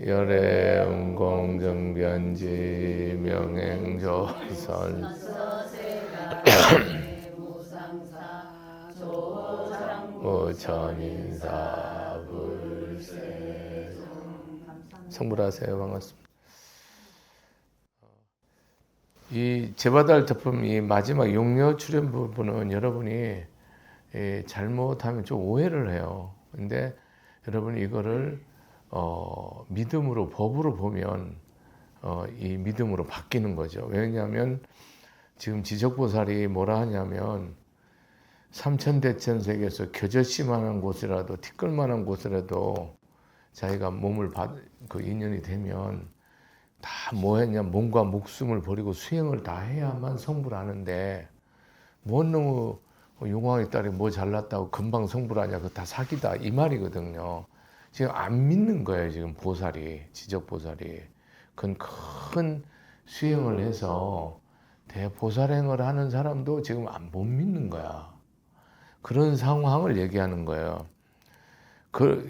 열애음공정변지 명행조선 무천인사 불세. 성불하세요. 반갑습니다. 이 제바달 작품 이 마지막 용녀 출연 부분은 여러분이 잘못하면 좀 오해를 해요. 근데 여러분이 이거를 믿음으로 법으로 보면 이 믿음으로 바뀌는 거죠. 왜냐하면 지금 지적보살이 뭐라 하냐면 삼천대천세계에서 겨자씨만한 곳이라도 티끌만한 곳이라도 자기가 몸을 그 인연이 되면 다 뭐 했냐, 몸과 목숨을 버리고 수행을 다 해야만 성불하는데 뭔 놈의 용왕의 딸이 뭐 잘났다고 금방 성불하냐, 그거 다 사기다 이 말이거든요. 지금 안 믿는 거예요. 지금 보살이, 지적보살이. 그건 큰 수행을 해서 대보살행을 하는 사람도 지금 못 믿는 거야. 그런 상황을 얘기하는 거예요.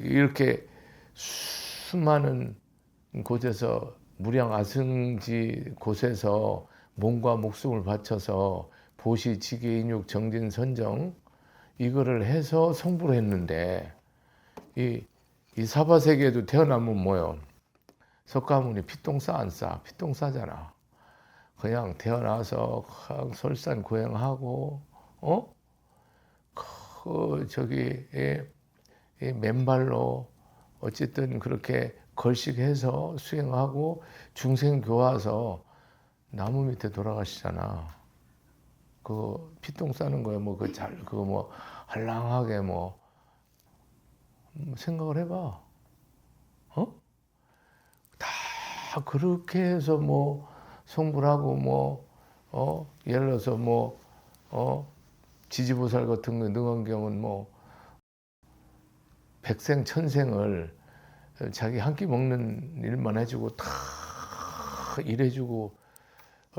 이렇게 수많은 곳에서 무량아승지 곳에서 몸과 목숨을 바쳐서 보시, 지계, 인육, 정진, 선정 이거를 해서 성불을 했는데 이 사바세계에도 태어나면 뭐요? 석가모니 피똥 싸 안 싸? 피똥 싸잖아. 그냥 태어나서 설산고행하고 맨발로 어쨌든 그렇게 걸식해서 수행하고 중생 교화서 나무 밑에 돌아가시잖아. 그 피똥 싸는 거에 그거 할랑하게 생각을 해봐. 다 그렇게 해서 성불하고 예를 들어서 지지보살 같은 거 능원경은 백생 천생을 자기 한 끼 먹는 일만 해주고 다 일해주고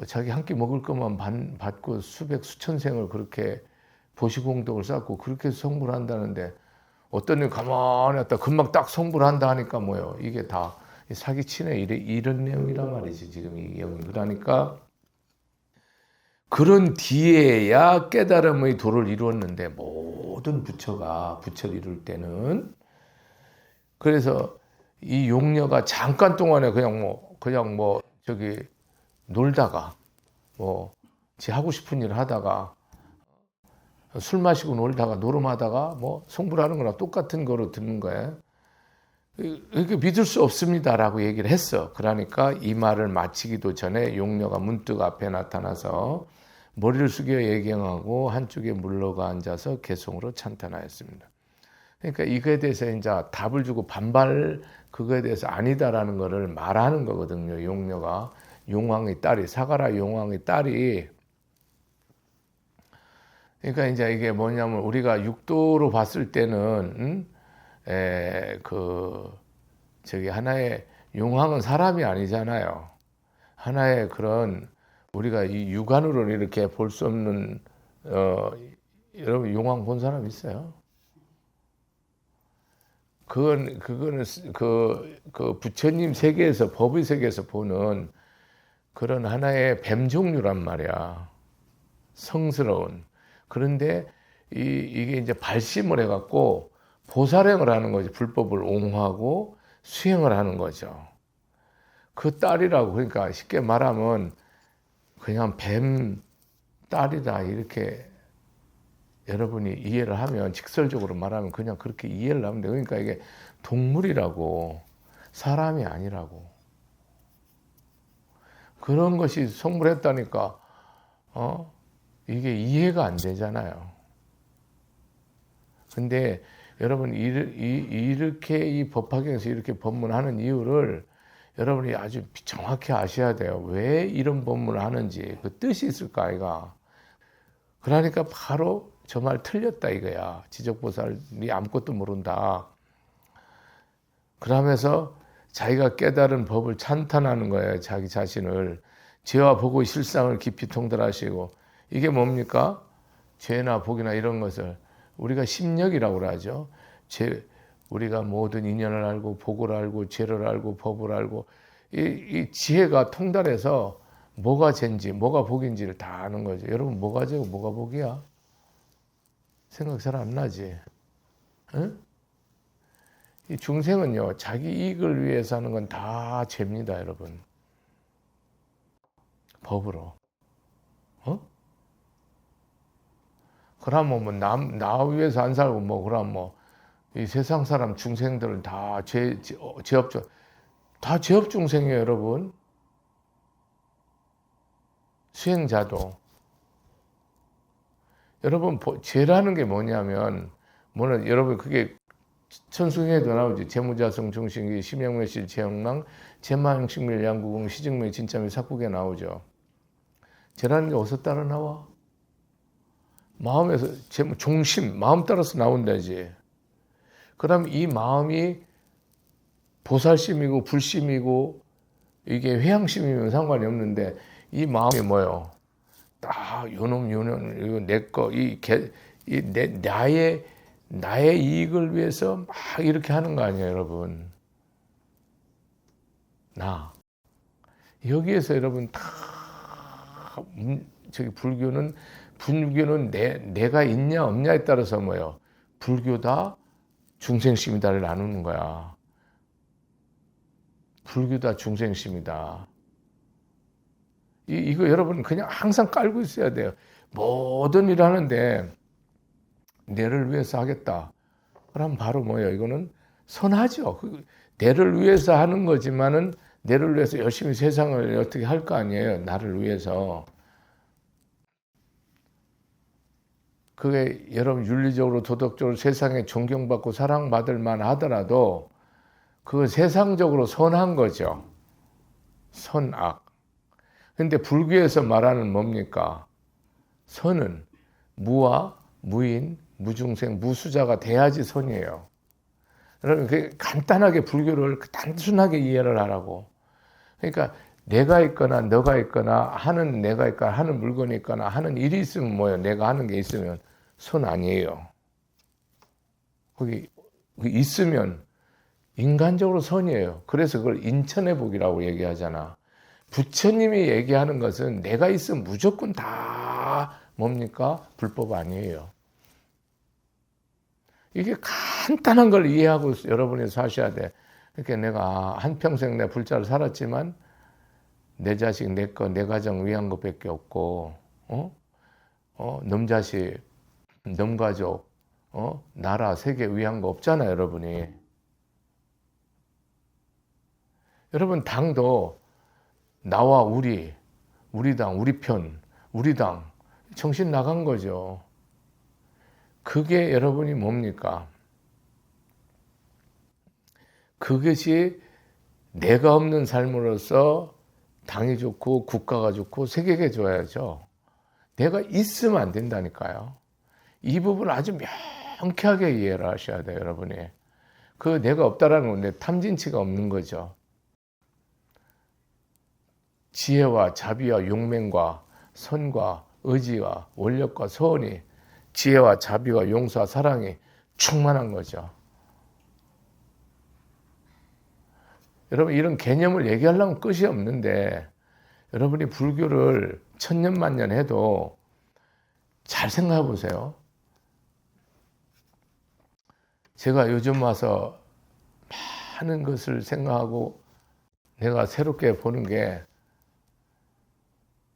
자기 한 끼 먹을 것만 받고 수천 생을 그렇게 보시공덕을 쌓고 그렇게 성불한다는데 어떤 일 가만히 있다 금방 딱 성불한다 하니까 뭐예요? 이게 다 사기치네 이런 내용이란 말이지 지금 이 내용이. 그러니까 그런 뒤에야 깨달음의 도를 이루었는데 모든 부처를 이룰 때는 그래서 이 용녀가 잠깐 동안에 그냥 놀다가 지 하고 싶은 일 하다가 술 마시고 놀다가 노름하다가 성불하는 거랑 똑같은 거로 듣는 거예요. 이렇게 믿을 수 없습니다라고 얘기를 했어. 그러니까 이 말을 마치기도 전에 용녀가 문득 앞에 나타나서 머리를 숙여 예경하고 한쪽에 물러가 앉아서 개송으로 찬탄하였습니다. 그러니까 이거에 대해서 이제 답을 주고 반발 그거에 대해서 아니다라는 거를 말하는 거거든요. 용녀가 용왕의 딸이 사가라 용왕의 딸이. 그러니까 이제 이게 뭐냐면 우리가 육도로 봤을 때는 하나의 용왕은 사람이 아니잖아요. 하나의 그런 우리가 이 육안으로 이렇게 볼 수 없는 여러분 용왕 본 사람 있어요? 그거는 그 부처님 세계에서 법의 세계에서 보는 그런 하나의 뱀 종류란 말이야. 성스러운. 그런데 이게 이제 발심을 해갖고 보살행을 하는 거지. 불법을 옹호하고 수행을 하는 거죠. 그 딸이라고. 그러니까 쉽게 말하면 그냥 뱀 딸이다 이렇게 여러분이 이해를 하면, 직설적으로 말하면 그냥 그렇게 이해를 하면 돼요. 그러니까 이게 동물이라고, 사람이 아니라고. 그런 것이 성불했다니까 이게 이해가 안 되잖아요. 근데 여러분 이렇게 이 법화경에서 이렇게 법문하는 이유를 여러분이 아주 정확히 아셔야 돼요. 왜 이런 법문을 하는지 그 뜻이 있을까 아이가. 그러니까 바로 저 말 틀렸다 이거야. 지적보살이 아무것도 모른다. 그러면서 자기가 깨달은 법을 찬탄하는 거예요. 자기 자신을. 죄와 복의 실상을 깊이 통달하시고. 이게 뭡니까? 죄나 복이나 이런 것을 우리가 심력이라고 하죠. 우리가 모든 인연을 알고 복을 알고 죄를 알고 법을 알고 이 지혜가 통달해서 뭐가 죄인지 뭐가 복인지를 다 아는 거죠. 여러분 뭐가 죄고 뭐가 복이야? 생각 잘 안 나지? 응? 이 중생은요 자기 이익을 위해서 하는 건 다 죄입니다, 여러분. 법으로. 어? 그러면 뭐 나 위해서 안 살고 뭐 그럼 뭐 이 세상 사람 중생들은 다 죄업종 다 죄업 중생이에요, 여러분. 수행자도. 여러분 죄라는 게 뭐냐면 여러분 그게 천승에도 나오지. 재무자성 중심기 심양매실 재영망 재망식밀 양구공 시증매 진짜매 삭국에 나오죠. 죄라는 게 어디서 따라 나와? 마음에서 종심 마음 따라서 나온다지. 그럼 이 마음이 보살심이고 불심이고 이게 회향심이면 상관이 없는데 이 마음이 뭐요? 요놈 이거 내 거 나의 이익을 위해서 막 이렇게 하는 거 아니에요, 여러분. 여기에서 여러분 다 저기 불교는 내가 있냐 없냐에 따라서 뭐요? 불교다 중생심이다를 나누는 거야. 불교다 중생심이다. 이거 여러분 그냥 항상 깔고 있어야 돼요. 모든 일 하는데 내를 위해서 하겠다. 그럼 바로 뭐예요? 이거는 선하죠. 내를 위해서 하는 거지만은 내를 위해서 열심히 세상을 어떻게 할 거 아니에요. 나를 위해서. 그게 여러분 윤리적으로 도덕적으로 세상에 존경받고 사랑받을 만 하더라도 그건 세상적으로 선한 거죠. 선악. 근데 불교에서 말하는 뭡니까? 선은 무와 무인, 무중생, 무수자가 돼야지 선이에요. 여러분 간단하게 불교를 단순하게 이해를 하라고. 그러니까 내가 있거나 너가 있거나 하는 내가 있거나 하는 물건이 있거나 하는 일이 있으면 뭐예요? 내가 하는 게 있으면 선 아니에요. 거기 있으면 인간적으로 선이에요. 그래서 그걸 인천의 복이라고 얘기하잖아. 부처님이 얘기하는 것은 내가 있으면 무조건 다 뭡니까? 불법 아니에요. 이게 간단한 걸 이해하고 여러분이 사셔야 돼. 그러니까 내가 한평생 내 불자를 살았지만 내 자식, 내 거, 내 가정 위한 것밖에 없고, 놈 자식, 놈 가족, 나라, 세계 위한 거 없잖아요, 여러분이. 여러분, 당도 나와 우리 당, 우리 편, 우리 당, 정신 나간 거죠. 그게 여러분이 뭡니까? 그것이 내가 없는 삶으로서 당이 좋고 국가가 좋고 세계가 좋아야죠. 내가 있으면 안 된다니까요. 이 부분을 아주 명쾌하게 이해를 하셔야 돼요, 여러분이. 그 내가 없다라는 건데 탐진치가 없는 거죠. 지혜와 자비와 용맹과 선과 의지와 원력과 소원이 지혜와 자비와 용서와 사랑이 충만한 거죠. 여러분 이런 개념을 얘기하려면 끝이 없는데 여러분이 불교를 천년 만년 해도 잘 생각해 보세요. 제가 요즘 와서 많은 것을 생각하고 내가 새롭게 보는 게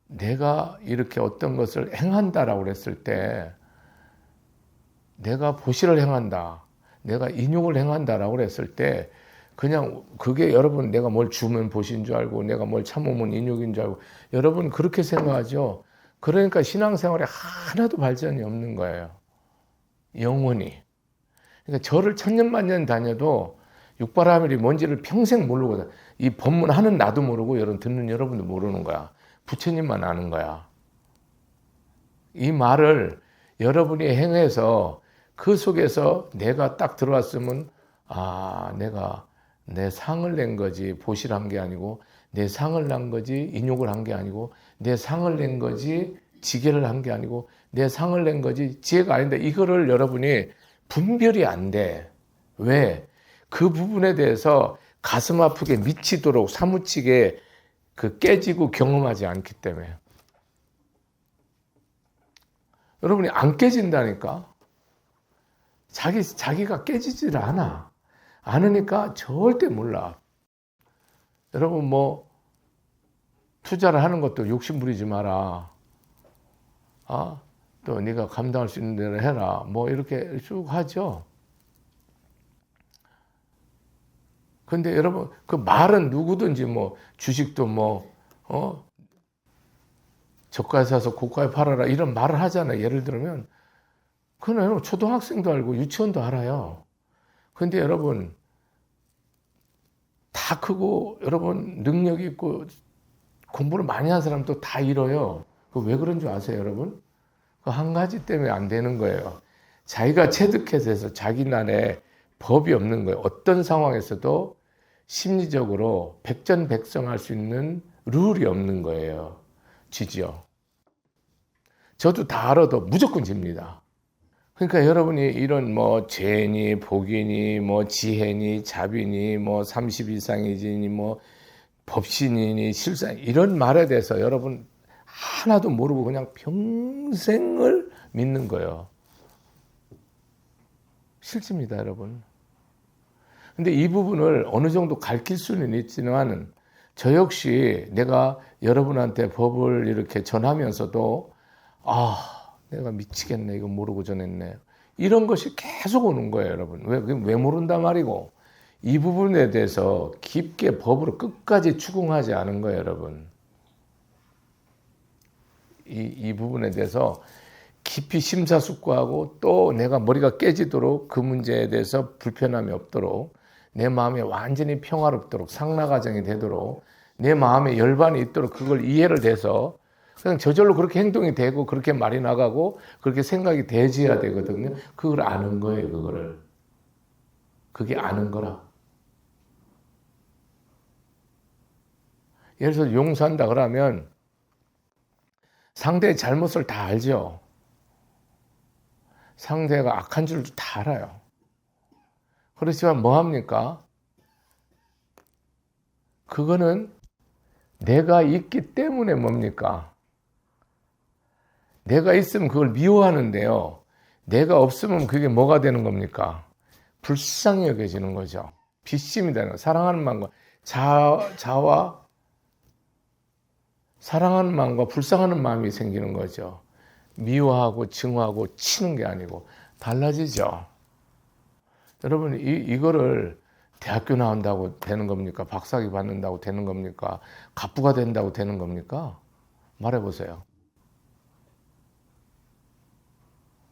내가 이렇게 어떤 것을 행한다라고 그랬을 때 내가 보시를 행한다, 내가 인욕을 행한다라고 그랬을 때 그냥 그게 여러분 내가 뭘 주면 보신 줄 알고 내가 뭘 참으면 인욕인 줄 알고 여러분 그렇게 생각하죠. 그러니까 신앙생활에 하나도 발전이 없는 거예요. 영원히. 그러니까 절을 천년만년 다녀도 육바라밀이 뭔지를 평생 모르거든. 이 법문 하는 나도 모르고 여러분 듣는 여러분도 모르는 거야. 부처님만 아는 거야. 이 말을 여러분이 행해서 그 속에서 내가 딱 들어왔으면 내가 내 상을 낸 거지 보시를 한 게 아니고 내 상을 낸 거지 인욕을 한 게 아니고 내 상을 낸 거지 지계를 한 게 아니고 내 상을 낸 거지 지혜가 아닌데 이거를 여러분이 분별이 안 돼. 왜? 그 부분에 대해서 가슴 아프게 미치도록 사무치게 깨지고 경험하지 않기 때문에. 여러분이 안 깨진다니까. 자기가 깨지질 않아. 않으니까 절대 몰라. 여러분 투자를 하는 것도 욕심 부리지 마라. 또 네가 감당할 수 있는 대로 해라. 이렇게 쭉 하죠. 근데 여러분 그 말은 누구든지 주식도 저가에 사서 고가에 팔아라 이런 말을 하잖아요. 예를 들면 그건 초등학생도 알고 유치원도 알아요. 근데 여러분 다 크고 여러분 능력이 있고 공부를 많이 한 사람도 다 잃어요. 왜 그런 줄 아세요, 여러분? 한 가지 때문에 안 되는 거예요. 자기가 체득해서 해서 자기 나라에 법이 없는 거예요. 어떤 상황에서도 심리적으로 백전백승할 수 있는 룰이 없는 거예요. 지죠. 저도 다 알아도 무조건 집니다. 그러니까 여러분이 이런 재니, 복이니, 지혜니, 자비니, 30 이상이지니, 법신이니, 실상 이런 말에 대해서 여러분 하나도 모르고 그냥 평생을 믿는 거예요. 실제입니다, 여러분. 근데 이 부분을 어느 정도 가르칠 수는 있지만 저 역시 내가 여러분한테 법을 이렇게 전하면서도 내가 미치겠네. 이거 모르고 전했네. 이런 것이 계속 오는 거예요, 여러분. 왜 모른단 말이고. 이 부분에 대해서 깊게 법으로 끝까지 추궁하지 않은 거예요, 여러분. 이 부분에 대해서 깊이 심사숙고하고 또 내가 머리가 깨지도록 그 문제에 대해서 불편함이 없도록 내 마음에 완전히 평화롭도록 상라가정이 되도록 내 마음에 열반이 있도록 그걸 이해를 해서 그냥 저절로 그렇게 행동이 되고 그렇게 말이 나가고 그렇게 생각이 되어야 되거든요. 그걸 아는 거예요, 그거를. 그게 아는 거라. 예를 들어서 용서한다 그러면 상대의 잘못을 다 알죠. 상대가 악한 줄도 다 알아요. 그렇지만 뭐합니까? 그거는 내가 있기 때문에 뭡니까? 내가 있으면 그걸 미워하는데요. 내가 없으면 그게 뭐가 되는 겁니까? 불쌍히 여겨지는 거죠. 빗심이 되는 거예요. 사랑하는 마음과 자와 사랑하는 마음과 불쌍하는 마음이 생기는 거죠. 미워하고 증오하고 치는 게 아니고 달라지죠. 여러분 이거를 대학교 나온다고 되는 겁니까? 박사학위 받는다고 되는 겁니까? 갑부가 된다고 되는 겁니까? 말해보세요.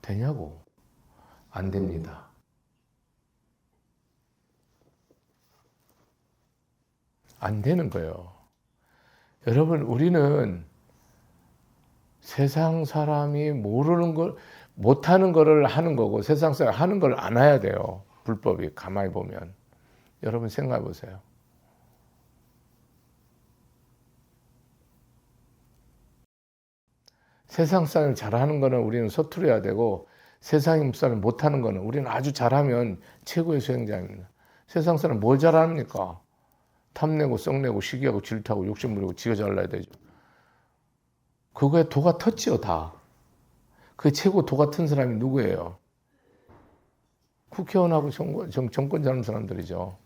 되냐고? 안 됩니다. 안 되는 거예요. 여러분 우리는 세상 사람이 모르는 걸 못하는 거를 하는 거고 세상 사람이 하는 걸 안 해야 돼요. 불법이 가만히 보면. 여러분 생각해 보세요. 세상 사람이 잘하는 거는 우리는 서투려야 되고 세상 사람이 못하는 거는 우리는 아주 잘하면 최고의 수행자입니다. 세상 사람 뭘 잘합니까? 탐내고 썩내고 시기하고 질투하고 욕심부리고 지가 잘나야 되죠. 그거에 도가 텄지요, 다. 그 최고 도 같은 사람이 누구예요? 국회의원하고 정권 잡는 사람들이죠.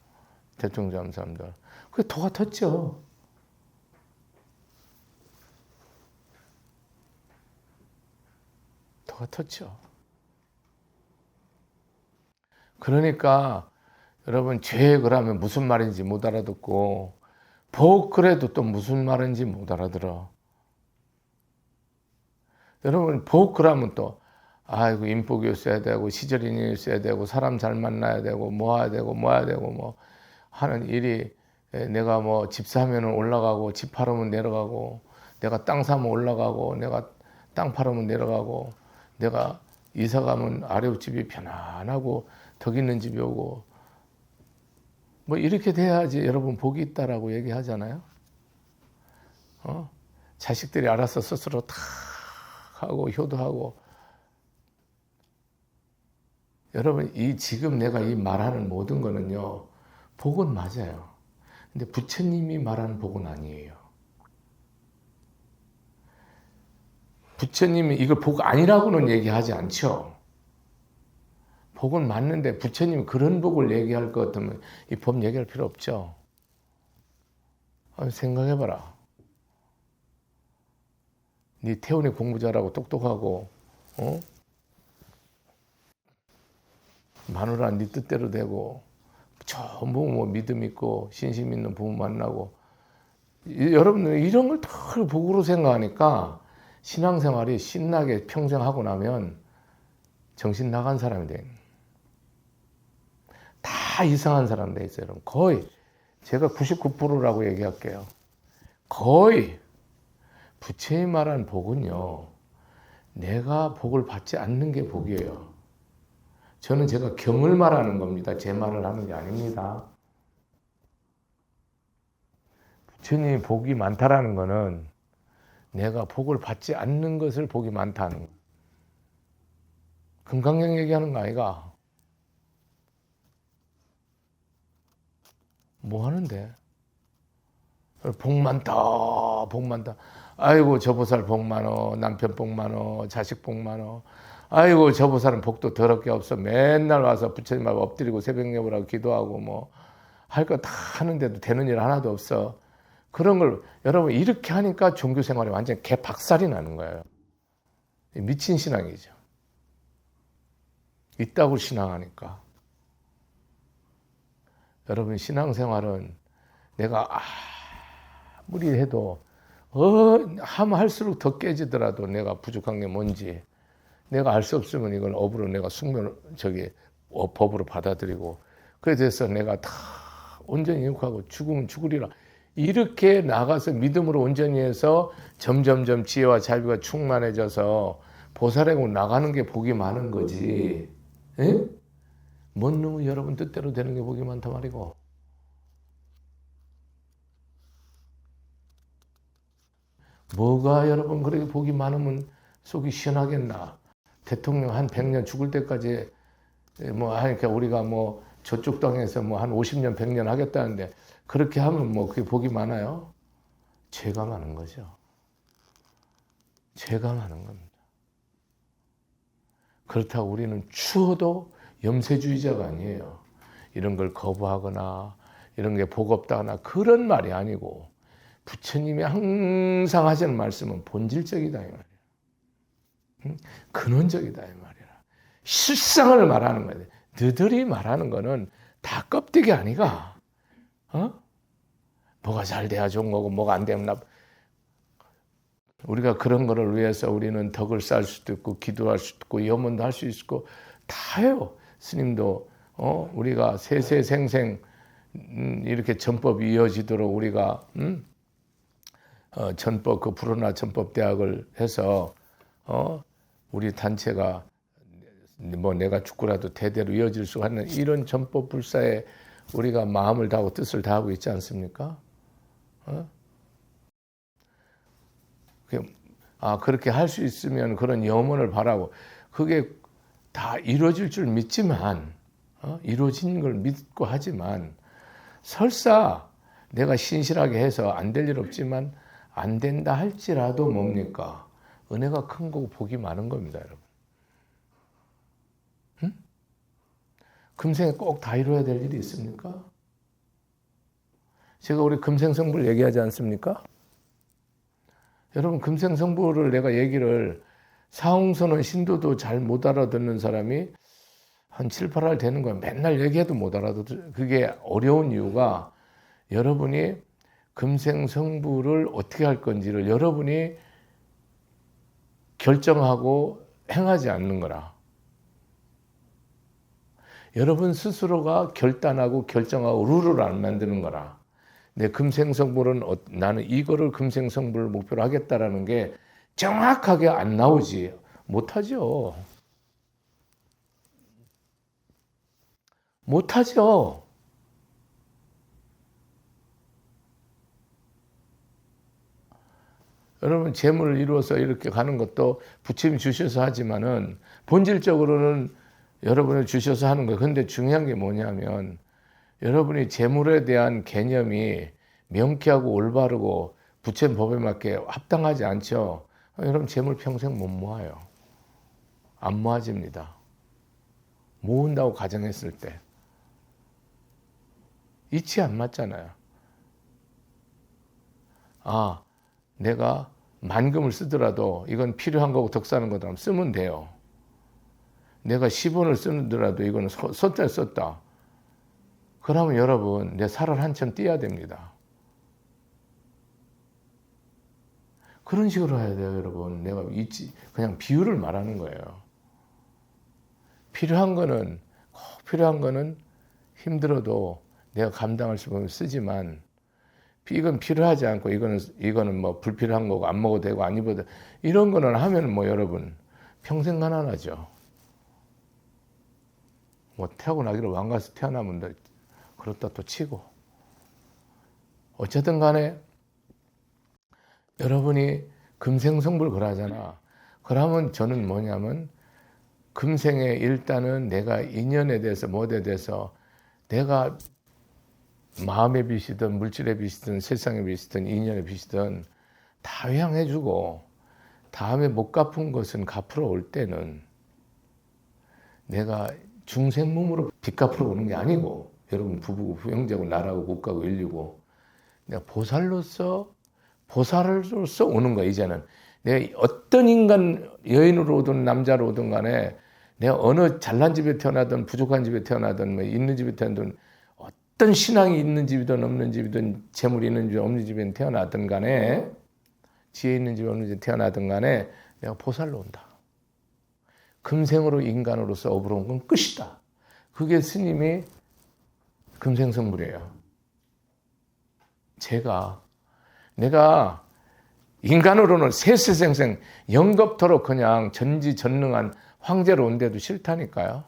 대통령 잡는 사람들. 그게 도가 텄죠. 도가 텄죠. 그러니까 여러분 죄액을 하면 무슨 말인지 못 알아듣고 복그래도 또 무슨 말인지 못 알아들어. 여러분 복그라면 또 아이고 인복이 있어야 되고 시절인이 있어야 되고 사람 잘 만나야 되고 모아야 되고 뭐 하는 일이 내가 집 사면 올라가고 집 팔으면 내려가고 내가 땅 사면 올라가고 내가 땅 팔으면 내려가고 내가 이사 가면 아래집이 편안하고 덕 있는 집이 오고 이렇게 돼야지 여러분 복이 있다라고 얘기하잖아요. 자식들이 알아서 스스로 다 하고 효도하고 여러분, 이 지금 내가 이 말하는 모든 거는요, 복은 맞아요. 근데 부처님이 말하는 복은 아니에요. 부처님이 이걸 복 아니라고는 얘기하지 않죠. 복은 맞는데 부처님이 그런 복을 얘기할 것 같으면 이 법 얘기할 필요 없죠. 생각해봐라. 네 태훈이 공부 잘하고 똑똑하고, 마누라 네 뜻대로 되고, 전부 뭐 믿음 있고 신심 있는 부모 만나고, 여러분들 이런 걸 다 복으로 생각하니까 신앙생활이 신나게 평생 하고 나면 정신 나간 사람이 돼. 다 이상한 사람 돼 있어요. 여러분. 거의 제가 99%라고 얘기할게요. 거의 부처님 말한 복은요, 내가 복을 받지 않는 게 복이에요. 저는 제가 경을 말하는 겁니다. 제 말을 하는 게 아닙니다. 부처님이 복이 많다라는 거는 내가 복을 받지 않는 것을 복이 많다는 거예요. 금강경 얘기하는 거 아이가? 뭐 하는데? 복 많다, 복 많다. 아이고, 저 보살 복 많어, 남편 복 많어, 자식 복 많어. 아이고, 저 보살은 복도 더럽게 없어. 맨날 와서 부처님 앞에 엎드리고 새벽 예불하고 기도하고 뭐 할 거 다 하는데도 되는 일 하나도 없어. 그런 걸 여러분 이렇게 하니까 종교 생활이 완전 개박살이 나는 거예요. 미친 신앙이죠. 있다고 신앙하니까. 여러분, 신앙생활은 내가 아무리 해도 하면 할수록 더 깨지더라도 내가 부족한 게 뭔지 내가 알 수 없으면 이걸 업으로 내가 법으로 받아들이고, 그래 돼서 내가 다 온전히 인육하고 죽으면 죽으리라 이렇게 나가서 믿음으로 온전히 해서 점점점 지혜와 자비가 충만해져서 보살하고 나가는 게 복이 많은 거지. 에? 뭔 놈의 여러분 뜻대로 되는 게 복이 많단 말이고. 뭐가 여러분 그렇게 복이 많으면 속이 시원하겠나. 대통령 한 100년 죽을 때까지 뭐 하니까 우리가 뭐 저쪽 땅에서 뭐 한 50년 100년 하겠다는데 그렇게 하면 뭐 그게 복이 많아요? 죄가 많은 거죠. 죄가 많은 겁니다. 그렇다고 우리는 추워도 염세주의자가 아니에요. 이런 걸 거부하거나 이런 게 복 없다거나 그런 말이 아니고, 부처님이 항상 하시는 말씀은 본질적이다 이 말이에요. 근원적이다 이 말이야. 실상을 말하는 거예요. 너들이 말하는 거는 다 껍데기 아니가. 뭐가 잘 돼야 좋은 거고 뭐가 안 되면 나빠. 우리가 그런 거를 위해서 우리는 덕을 쌓을 수도 있고 기도할 수도 있고 염원도 할 수 있고 다 해요. 스님도 우리가 세세생생 이렇게 전법이 이어지도록 우리가 전법 그 불어나 전법대학을 해서 우리 단체가 뭐 내가 죽고라도 대대로 이어질 수 있는 이런 전법 불사에 우리가 마음을 다하고 뜻을 다하고 있지 않습니까? 그렇게 할 수 있으면 그런 염원을 바라고 그게 다 이루어질 줄 믿지만 이루어진 걸 믿고 하지만 설사 내가 신실하게 해서 안 될 일 없지만 안 된다 할지라도 뭡니까? 은혜가 큰 거고 복이 많은 겁니다, 여러분. 금생에 꼭 다 이루어야 될 일이 있습니까? 제가 우리 금생성불 얘기하지 않습니까? 여러분, 금생성불을 내가 얘기를 사홍선은 신도도 잘 못 알아듣는 사람이 한 7, 8알 되는 거야. 맨날 얘기해도 못 알아듣죠. 그게 어려운 이유가 여러분이 금생성불을 어떻게 할 건지를 여러분이 결정하고 행하지 않는 거라. 여러분 스스로가 결단하고 결정하고 룰을 안 만드는 거라. 내 금생성불은 나는 이거를 금생성불을 목표로 하겠다라는 게 정확하게 안 나오지 못하죠. 못하죠. 여러분 재물을 이루어서 이렇게 가는 것도 부처님이 주셔서 하지만은 본질적으로는 여러분이 주셔서 하는 거예요. 근데 중요한 게 뭐냐면 여러분이 재물에 대한 개념이 명쾌하고 올바르고 부처님 법에 맞게 합당하지 않죠. 여러분 재물 평생 못 모아요. 안 모아집니다. 모은다고 가정했을 때 이치 안 맞잖아요. 아, 내가 만금을 쓰더라도 이건 필요한 거고 덕사는 거다 쓰면 돼요. 내가 10원을 쓰더라도 이거는 썼다 썼다. 그러면 여러분 내 살을 한참 띄어야 됩니다. 그런 식으로 해야 돼요, 여러분. 내가 그냥 비율을 말하는 거예요. 필요한 거는 꼭 필요한 거는 힘들어도 내가 감당할 수 있으면 쓰지만 이건 필요하지 않고 이거는 뭐 불필요한 거고 안 먹어도 되고 안 입어도 이런 거는 하면 뭐 여러분 평생 가난하죠. 뭐 태어나기로 왕가서 태어나면 그렇다 또 치고 어쨌든 간에 여러분이 금생성불 그러잖아. 그러면 저는 뭐냐면 금생에 일단은 내가 인연에 대해서 뭐에 대해서 내가 마음의 빚이든 물질의 빚이든 세상의 빚이든 인연의 빚이든 다 회항해주고 다음에 못 갚은 것은 갚으러 올 때는 내가 중생몸으로 빚 갚으러 오는 게 아니고 여러분 부부고 형제고 나라고 국가고 인류고 내가 보살로서 오는 거야. 이제는 내가 어떤 인간 여인으로 오든 남자로 오든 간에 내가 어느 잘난 집에 태어나든 부족한 집에 태어나든 뭐 있는 집에 태어나든 어떤 신앙이 있는 집이든 없는 집이든 재물이 있는 집 없는 집에 태어나든 간에 지혜 있는 집에 없는 집에 태어나든 간에 내가 보살로 온다. 금생으로 인간으로서 업으로 온 건 끝이다. 그게 스님이 금생성불이에요. 내가 인간으로는 세세생생 영겁토록 그냥 전지전능한 황제로 온데도 싫다니까요.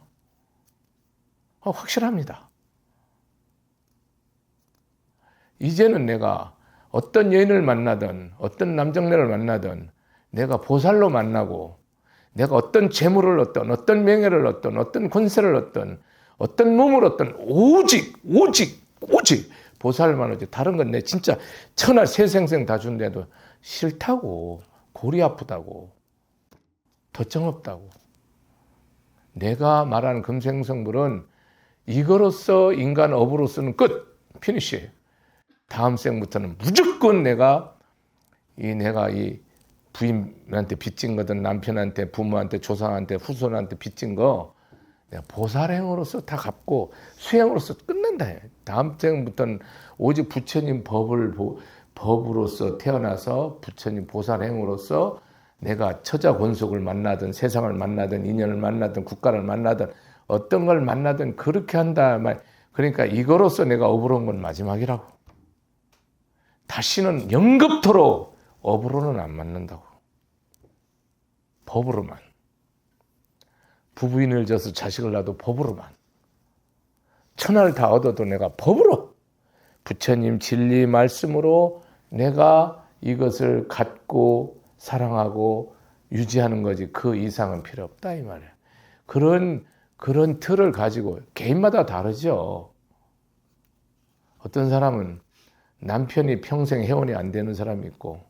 확실합니다. 이제는 내가 어떤 여인을 만나든 어떤 남정네를 만나든 내가 보살로 만나고 내가 어떤 재물을 얻든 어떤 명예를 얻든 어떤 권세를 얻든 어떤 몸을 얻든 오직 보살만 오지 다른 건 내 진짜 천하 세생생 다 준대도 싫다고 골이 아프다고 덧정없다고. 내가 말하는 금생성불은 이거로서 인간 업으로서는 끝 피니시. 다음 생부터는 무조건 내가 이 부인한테 빚진 거든 남편한테 부모한테 조상한테 후손한테 빚진 거 내가 보살행으로서 다 갚고 수행으로서 끝낸다. 다음 생부터는 오직 부처님 법으로서 태어나서 부처님 보살행으로서 내가 처자 권속을 만나든 세상을 만나든 인연을 만나든 국가를 만나든 어떤 걸 만나든 그렇게 한다. 그러니까 이거로서 내가 업으로 온 건 마지막이라고. 다시는 영겁토록 업으로는 안 만난다고. 법으로만. 부부인을 져서 자식을 낳아도 법으로만. 천하를 다 얻어도 내가 법으로. 부처님 진리 말씀으로 내가 이것을 갖고 사랑하고 유지하는 거지 그 이상은 필요 없다 이 말이야. 그런 틀을 가지고 개인마다 다르죠. 어떤 사람은 남편이 평생 회원이 안 되는 사람이 있고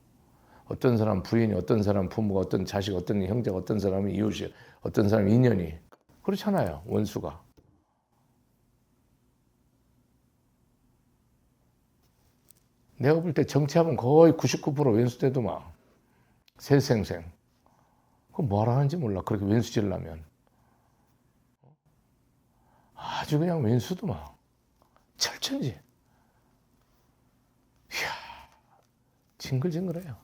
어떤 사람 부인이 어떤 사람 부모가 어떤 자식 어떤 형제가 어떤 사람은 이웃이 어떤 사람 인연이 그렇잖아요. 원수가. 내가 볼 때 정치하면 거의 99% 왼수대도 막 세생생. 그럼 뭘 하는지 몰라. 그렇게 왼수질을 하면. 아주 그냥 왼수도 막 철천지. 이야, 징글징글해요.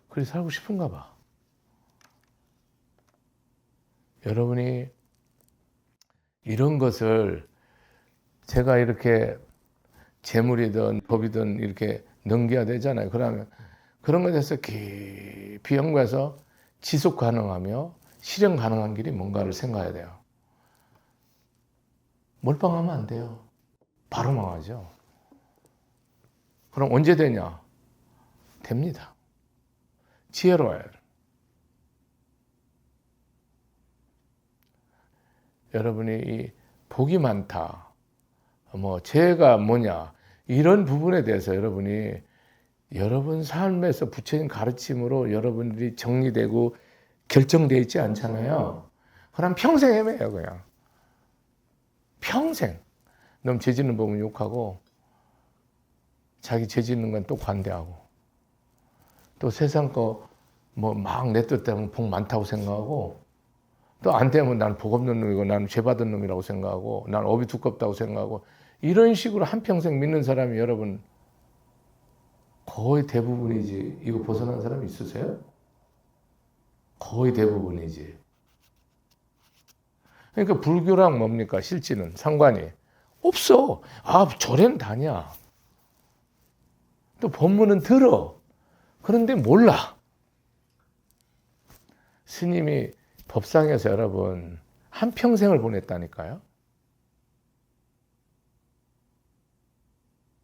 그렇게 살고 싶은가 봐. 여러분이 이런 것을 제가 이렇게 재물이든 법이든 이렇게 넘겨야 되잖아요. 그러면 그런 것에 대해서 깊이 연구해서 지속 가능하며 실현 가능한 길이 뭔가를 생각해야 돼요. 몰빵하면 안 돼요. 바로 망하죠. 그럼 언제 되냐? 됩니다. 지혜로워야 해요. 여러분이 이 복이 많다, 뭐 죄가 뭐냐, 이런 부분에 대해서 여러분이 여러분 삶에서 부처님 가르침으로 여러분들이 정리되고 결정되어 있지 않잖아요. 그럼 평생 헤매요, 그냥. 평생. 너무 죄 짓는 법은 욕하고, 자기 죄 짓는 건 또 관대하고, 또 세상 거 뭐 막 내쫓다면 복 많다고 생각하고, 또 안 되면 난 복 없는 놈이고, 나는 죄 받은 놈이라고 생각하고, 난 업이 두껍다고 생각하고, 이런 식으로 한평생 믿는 사람이 여러분 거의 대부분이지. 이거 벗어난 사람이 있으세요? 거의 대부분이지. 그러니까 불교랑 뭡니까? 실질은 상관이 없어. 아, 절에는 다냐. 또 법문은 들어. 그런데 몰라. 스님이 법상에서 여러분 한평생을 보냈다니까요.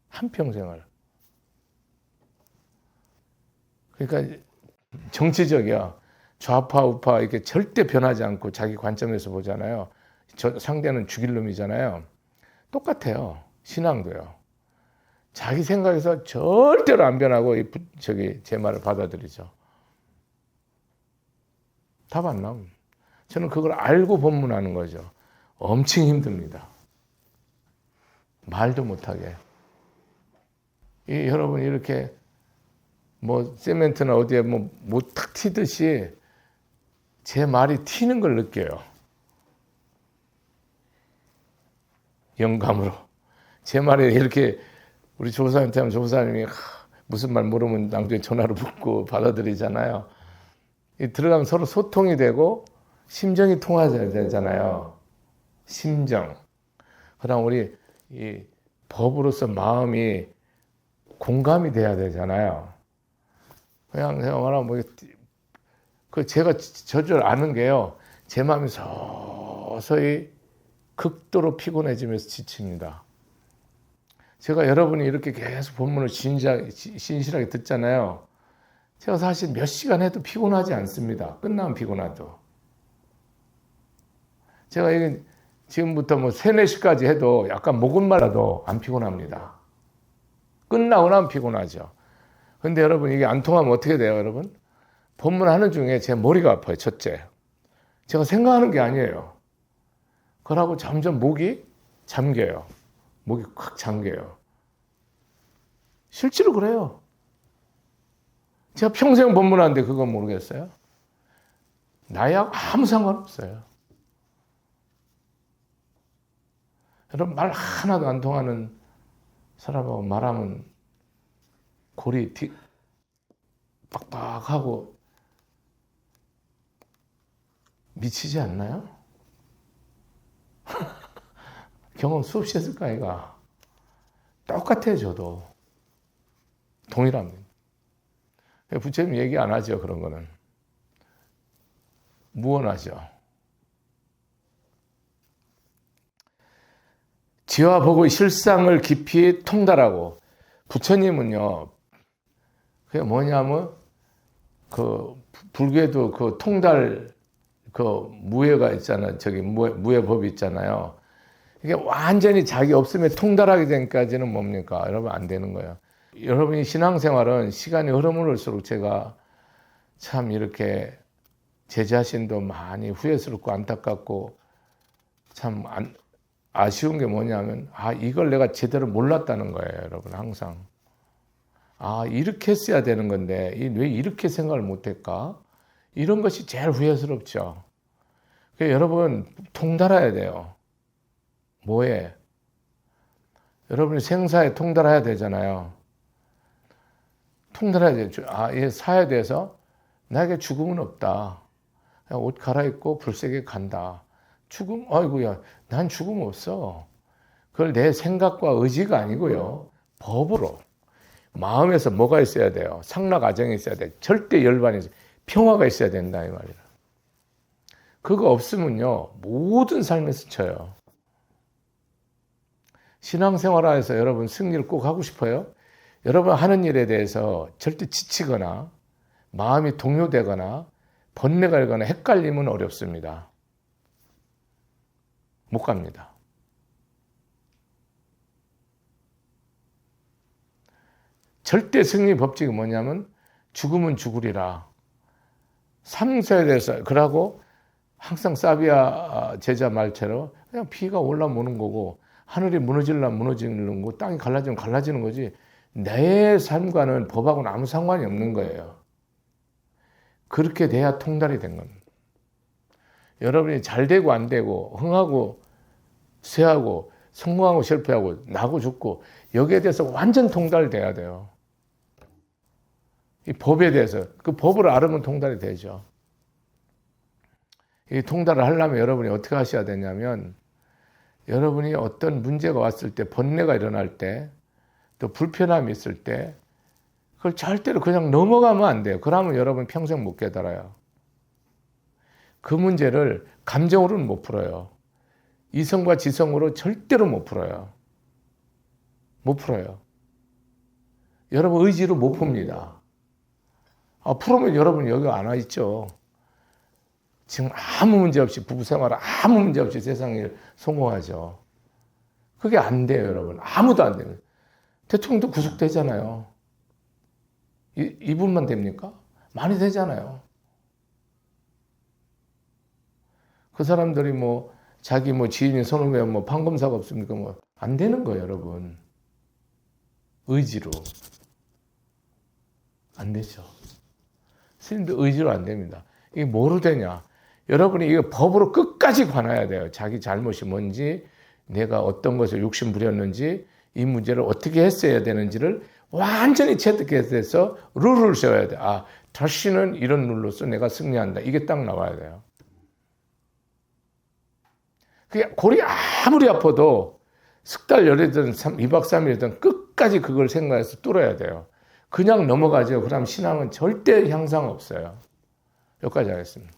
한평생을. 그러니까 정치적이야. 좌파 우파 이렇게 절대 변하지 않고 자기 관점에서 보잖아요. 저 상대는 죽일 놈이잖아요. 똑같아요. 신앙도요. 자기 생각에서 절대로 안 변하고 제 말을 받아들이죠. 답 안 나옴. 저는 그걸 알고 법문하는 거죠. 엄청 힘듭니다. 말도 못하게. 여러분이 이렇게 뭐 세멘트나 어디에 뭐 탁 튀듯이 제 말이 튀는 걸 느껴요. 영감으로. 제 말에 이렇게 우리 조사한테 하면 조사님이 무슨 말 모르면 나중에 전화로 묻고 받아들이잖아요. 들어가면 서로 소통이 되고 심정이 통하셔야 되잖아요. 심정. 그다음 우리 이 법으로서 마음이 공감이 돼야 되잖아요. 그냥 제가 말하면 제가 저절 아는 게요. 제 마음이 서서히 극도로 피곤해지면서 지칩니다. 제가 여러분이 이렇게 계속 본문을 진실하게 듣잖아요. 제가 사실 몇 시간 해도 피곤하지 않습니다. 끝나면 피곤하죠. 제가 이게 지금부터 뭐 3, 4시까지 해도 약간 목은 말라도 안 피곤합니다. 끝나고 나면 피곤하죠. 근데 여러분 이게 안 통하면 어떻게 돼요, 여러분? 법문하는 중에 제 머리가 아파요, 첫째. 제가 생각하는 게 아니에요. 그러고 점점 목이 잠겨요. 목이 콱 잠겨요. 실제로 그래요. 제가 평생 법문하는데 그건 모르겠어요? 나이하고 아무 상관없어요. 여러분 말 하나도 안 통하는 사람하고 말하면 골이 빡빡하고 미치지 않나요? 경험 수없이 했을 거 아이가. 똑같아요, 저도. 동일합니다. 부처님 얘기 안 하죠, 그런 거는. 무언하죠. 지와 복의 실상을 깊이 통달하고, 부처님은요, 그게 뭐냐면, 불교에도 통달, 무예가 있잖아요. 무예법이 있잖아요. 이게 완전히 자기 없음에 통달하게 된까지는 뭡니까? 여러분 안 되는 거예요. 여러분이 신앙생활은 시간이 흐름을수록 제가 참 이렇게 제 자신도 많이 후회스럽고 안타깝고 참 아쉬운 게 뭐냐면 이걸 내가 제대로 몰랐다는 거예요, 여러분. 항상 이렇게 했어야 되는 건데 왜 이렇게 생각을 못했까? 이런 것이 제일 후회스럽죠. 그러니까 여러분 통달해야 돼요. 뭐에? 여러분이 생사에 통달해야 되잖아요. 통달해야 되죠. 얘 사야 돼서 나에게 죽음은 없다. 그냥 옷 갈아입고 불색에 간다. 죽음? 아이고야, 난 죽음 없어. 그걸 내 생각과 의지가 아니고요. 법으로. 마음에서 뭐가 있어야 돼요? 상락아정이 있어야 돼. 절대 열반이 있어요. 평화가 있어야 된다, 이 말이라. 그거 없으면요, 모든 삶에 스쳐요. 신앙생활에서 여러분 승리를 꼭 하고 싶어요? 여러분 하는 일에 대해서 절대 지치거나 마음이 동요되거나 번뇌가 일거나 헷갈리면 어렵습니다. 못 갑니다. 절대 승리 법칙이 뭐냐면 죽으면 죽으리라. 상처에 대해서 그러고 항상 사비아 제자 말처럼 그냥 피가 올라오는 거고 하늘이 무너지려면 무너지는 거고 땅이 갈라지면 갈라지는 거지 내 삶과는 법하고는 아무 상관이 없는 거예요. 그렇게 돼야 통달이 된 겁니다. 여러분이 잘 되고 안 되고 흥하고 쇠하고 성공하고 실패하고 나고 죽고 여기에 대해서 완전 통달돼야 돼요. 이 법에 대해서 그 법을 알으면 통달이 되죠. 이 통달을 하려면 여러분이 어떻게 하셔야 되냐면 여러분이 어떤 문제가 왔을 때 번뇌가 일어날 때 또 불편함이 있을 때 그걸 절대로 그냥 넘어가면 안 돼요. 그러면 여러분 평생 못 깨달아요. 그 문제를 감정으로는 못 풀어요. 이성과 지성으로 절대로 못 풀어요. 못 풀어요. 여러분 의지로 못 풉니다. 풀으면 여러분 여기 안 와 있죠. 지금 아무 문제 없이 부부생활 아무 문제 없이 세상에 성공하죠. 그게 안 돼요, 여러분. 아무도 안 돼요. 대통령도 구속되잖아요. 이분만 됩니까? 많이 되잖아요. 그 사람들이 뭐 자기 뭐 지인이 손을 외면 뭐 판검사가 없습니까? 뭐 안 되는 거예요, 여러분. 의지로 안 되죠. 스님도 의지로 안 됩니다. 이게 뭐로 되냐? 여러분이 이거 법으로 끝까지 관해야 돼요. 자기 잘못이 뭔지, 내가 어떤 것을 욕심 부렸는지, 이 문제를 어떻게 했어야 되는지를 완전히 체득해서 룰을 세워야 돼. 다시는 이런 룰로서 내가 승리한다. 이게 딱 나와야 돼요. 그게 골이 아무리 아파도 석 달 열이든 2박 3일이든 끝까지 그걸 생각해서 뚫어야 돼요. 그냥 넘어가죠. 그럼 신앙은 절대 향상 없어요. 여기까지 하겠습니다.